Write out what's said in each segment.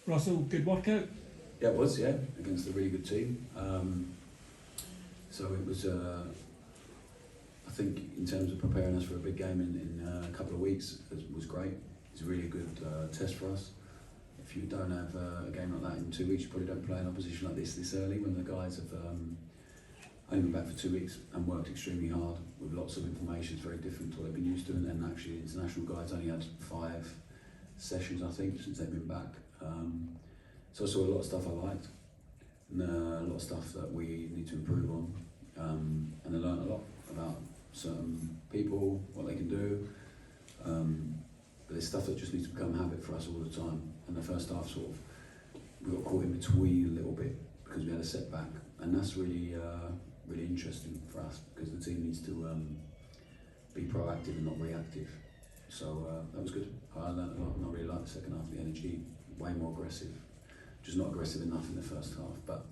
Russell, good workout? Yeah, it was, yeah, against a really good team. So it was, I think, in terms of preparing us for a big game in a couple of weeks, it was great. It's a really good test for us. If you don't have a game like that in 2 weeks, you probably don't play an opposition like this early, when the guys have only been back for 2 weeks and worked extremely hard with lots of information. It's very different to what they've been used to, and then actually international guys only had 5 sessions, I think, since they've been back. So I saw a lot of stuff I liked, and a lot of stuff that we need to improve on, and I learned a lot about certain people, what they can do, but there's stuff that just needs to become habit for us all the time. And the first half we got caught in between a little bit because we had a setback, and that's really really interesting for us, because the team needs to be proactive and not reactive. So that was good. I learned a lot, and I really liked the second half. The energy, way more aggressive, just not aggressive enough in the first half. But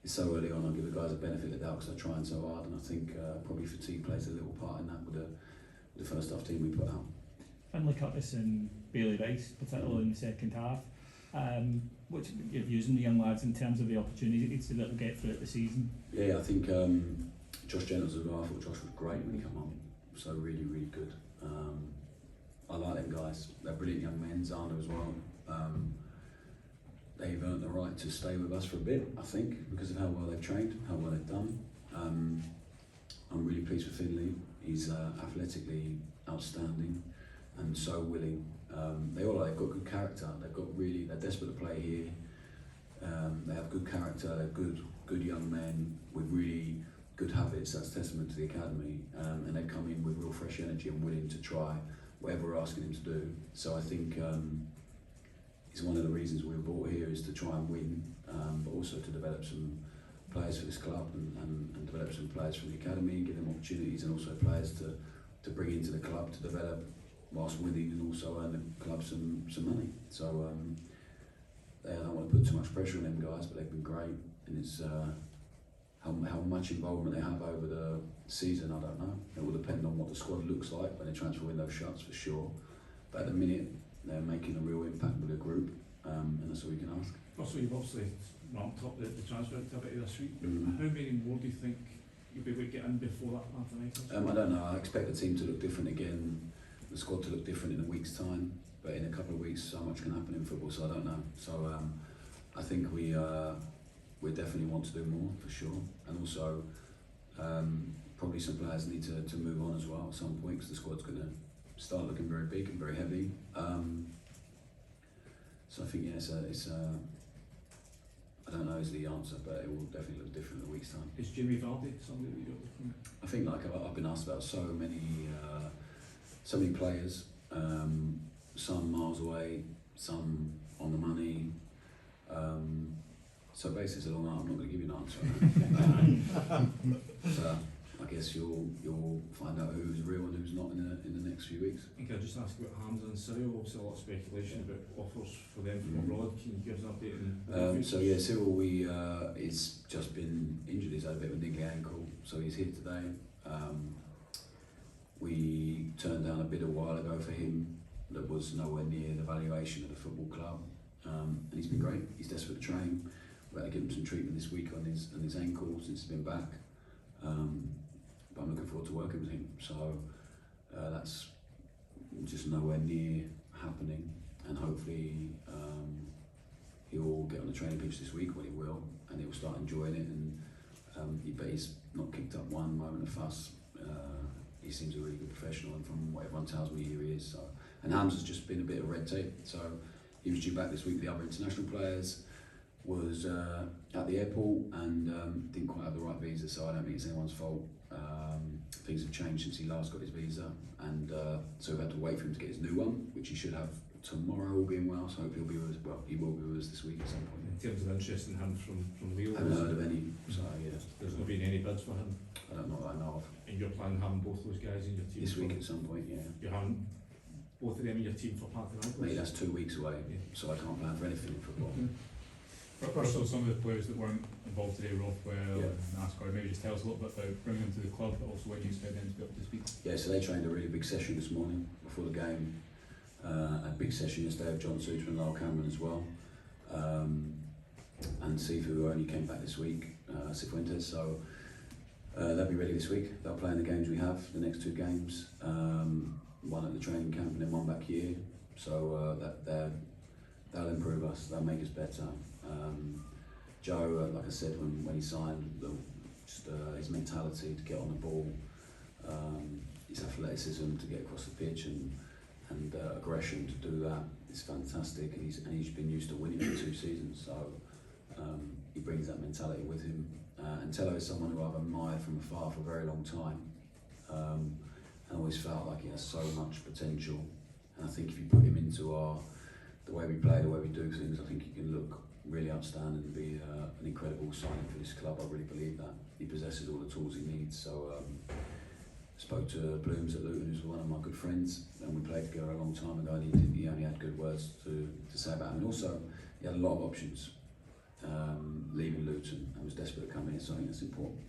it's so early on, I'll give the guys a benefit of the doubt because they're trying so hard, and I think probably fatigue plays a little part in that with the first half team we put out. Finlay Curtis and Bailey Rice, particularly in the second half. What's your views on the young lads in terms of the opportunities that they'll get throughout the season? Yeah, I think Josh Jennings as well. I thought Josh was great when he came on, so really, really good. I like them guys. They're brilliant young men. Zander as well. They've earned the right to stay with us for a bit, I think, because of how well they've trained, how well they've done. I'm really pleased with Finlay. He's athletically outstanding and so willing. They've got good character. They're desperate to play here. They have good character. They're good young men with really good habits. That's testament to the academy, and they've come in with real fresh energy and willing to try whatever we're asking them to do. So I think it's one of the reasons we were brought here, is to try and win, but also to develop some players for this club, and develop some players from the academy, give them opportunities, and also players to bring into the club to develop whilst winning, and also earn the club some money. So I don't want to put too much pressure on them guys, but they've been great, and it's how much involvement they have over the season, I don't know. It will depend on what the squad looks like when the transfer window shuts, for sure. But at the minute, they're making a real impact with the group, and that's all you can ask. Also, you've obviously ramped up the transfer activity this week. Mm-hmm. How many more do you think you'll be able to get in before that Panathinaikos? I don't know. I expect the team to look different again, the squad to look different in a week's time. But in a couple of weeks, so much can happen in football, so I don't know. So I think we definitely want to do more, for sure. And also, probably some players need to move on as well at some point, because the squad's going to start looking very big and very heavy. So I think, yeah, it's I don't know is the answer, but it will definitely look different in a week's time. Is Jimmy Vardy somebody that you're looking at? I think, like I've been asked about so many players, some miles away, some on the money. So basically, it's a long answer. I'm not going to give you an answer. So I guess you'll find out who's real and who's not in the next few weeks. And can I just ask about Hamza and Cyril? Obviously, a lot of speculation about offers for them from abroad. Can you give us an update on So yeah, Cyril, he's just been injured. He's had a bit of a niggly ankle, so he's here today. We turned down a bid a while ago for him that was nowhere near the valuation of the football club, and he's been great. He's desperate to train. We're going to give him some treatment this week on his ankle since he's been back. But I'm looking forward to working with him. So that's just nowhere near happening, and hopefully he'll get on the training pitch this week, when he will, and he'll start enjoying it. And but he's not kicked up one moment of fuss. He seems a really good professional, and from what everyone tells me, here he is. So, and Hamza's just been a bit of red tape. So he was due back this week with the other international players. Was at the airport and didn't quite have the right visa, so I don't think it's anyone's fault. Things have changed since he last got his visa, and so we've had to wait for him to get his new one, which he should have tomorrow, all being well. So hopefully he'll be with us. Well, he will be with us this week at some point. in terms of interest in him from Leo? I haven't heard of any, so yeah. There's not been any bids for him? I don't know that I know of. And you're planning having both those guys in your team? This week at some point, yeah. You're having both of them in your team for Panathinaikos? Mate, that's 2 weeks away, Yeah. so I can't plan for anything in football. Russell, some of the players that weren't involved today, Rothwell Yeah. and Asgard, maybe just tell us a little bit about bringing them to the club, but also when you expect them to be up to speed. Yeah, so they trained a really big session this morning before the game. A big session yesterday of John Suter and Lyle Cameron as well. and Sifu, who only came back this week, Cifuentes. So they'll be ready this week. They'll play in the games we have, the next 2 games, one at the training camp and then one back here. So they'll improve us. They'll make us better. Joe, like I said, when he signed, just his mentality to get on the ball, his athleticism to get across the pitch, and aggression to do that is fantastic. And he's been used to winning for 2 seasons, so he brings that mentality with him. And Tello is someone who I've admired from afar for a very long time. I always felt like he has so much potential. And I think if you put him into the way we play, the way we do things, I think he can look really outstanding and be an incredible signing for this club. I really believe that. He possesses all the tools he needs. So spoke to Blooms at Luton, who's one of my good friends, and we played together a long time ago, and he only had good words to say about him. And also, he had a lot of options leaving Luton and was desperate to come here, so I think that's important.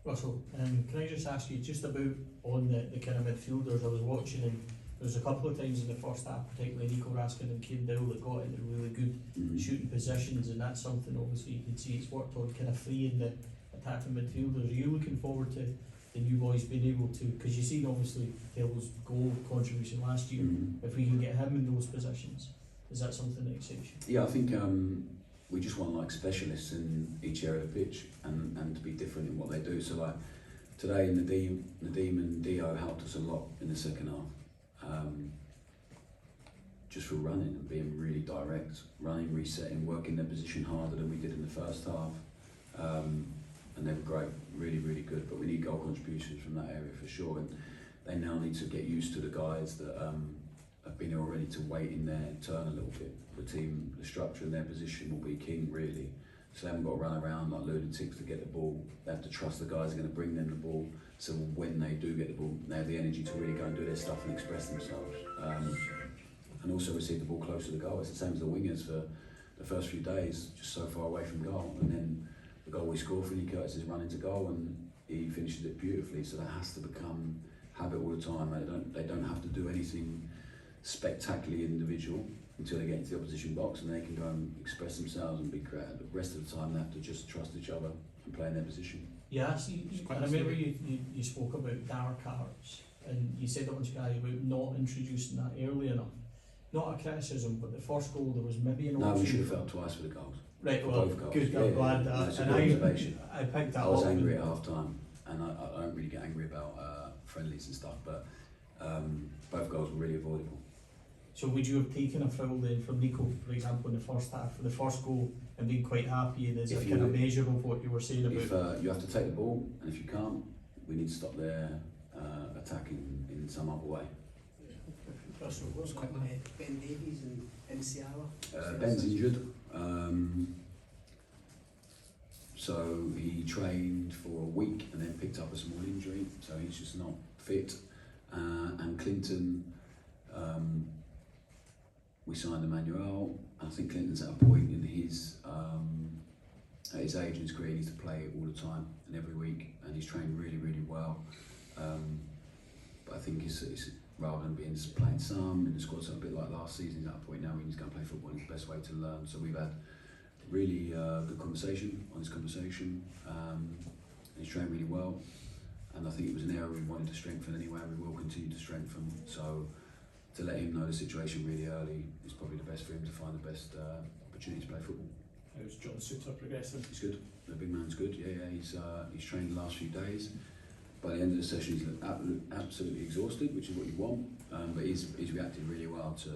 Russell, can I just ask you just about on the kind of midfielders? I was watching, and there was a couple of times in the first half, particularly Nico Raskin and Kane Dowell, that got into really good shooting positions, and that's something obviously you can see it's worked on, kind of freeing the attacking midfielders. Are you looking forward to the new boys being able to, because you seen obviously Taylor's goal contribution last year, if we can get him in those positions, is that something that excites you? Yeah, I think we just want like specialists in each area of the pitch and to be different in what they do. So like today, Nadeem and Dio helped us a lot in the second half. Just for running and being really direct, running, resetting, working their position harder than we did in the first half. And they were great, really, really good. But we need goal contributions from that area for sure. And they now need to get used to the guys that have been here already to wait in their turn a little bit. The structure and their position will be king, really. So they haven't got to run around like lunatics to get the ball. They have to trust the guys are going to bring them the ball. So when they do get the ball, they have the energy to really go and do their stuff and express themselves. And also receive the ball close to the goal. It's the same as the wingers for the first few days, just so far away from goal. And then the goal we score, Finley Curtis is running to goal and he finishes it beautifully. So that has to become habit all the time. They don't have to do anything spectacularly individual until they get into the opposition box and they can go and express themselves and be creative. The rest of the time they have to just trust each other and play in their position. Yeah, I remember you spoke about dark arts, and you said that once about not introducing that early enough. Not a criticism, but the first goal there was maybe an option. No, we should have felt twice for the goals. Right, for well, both goals. good, I'm glad that. It's a And good observation. I picked that up. I was angry at half time, and I don't really get angry about friendlies and stuff, but both goals were really avoidable. So would you have taken a foul then from Nico, for example, in the first half for the first goal and been quite happy, and is it kind of measure of what you were saying about? If you have to take the ball, and if you can't, we need to stop their attacking in some other way. What's going on with Ben Davies and Ciara? Ben's injured, so he trained for a week and then picked up a small injury, so he's just not fit. And Clinton, we signed Emmanuel. I think Clinton's at a point in his at his age in his career, he needs to play all the time and every week, and he's trained really, really well. But I think it's rather than being just playing some in the squad, so a bit like last season, he's at a point now where he's going to play football, and it's the best way to learn. So we've had really good conversation on his conversation. He's trained really well, and I think it was an area we wanted to strengthen anyway, and we will continue to strengthen. So to let him know the situation really early is probably the best for him to find the best opportunity to play football. How's John Suter progressing? He's good. The big man's good. Yeah. He's trained the last few days. By the end of the session, he's looked absolutely exhausted, which is what you want. But he's reacted really well to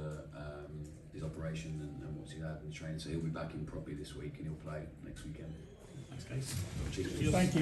his operation and what's he had in the training. So he'll be back in properly this week, and he'll play next weekend. Thanks, guys. Cheers. Thank you.